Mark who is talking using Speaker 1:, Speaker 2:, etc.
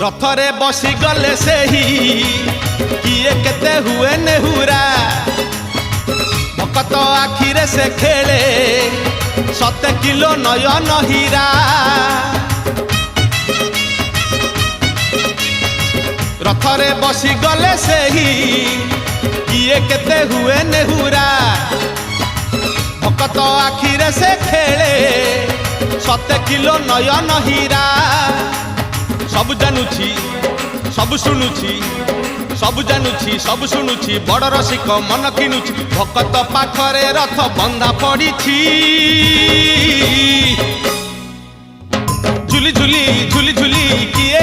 Speaker 1: रथरे बसी गले सेही किए केते हुए नेहुरा भकत आखिरे से खेले 7 किलो नयन हीरा रथरे बसी गले सेही किए केते हुए नेहुरा भकत आखिरे से खेले 7 किलो नयन हीरा सब जानुछि सब शुणुछि सब जानुछि सब शुणुछि बड़ रसिक मन किनुछि भकत पाखरे रथ बंधा पड़िछि झुली झुली झुली झुली किए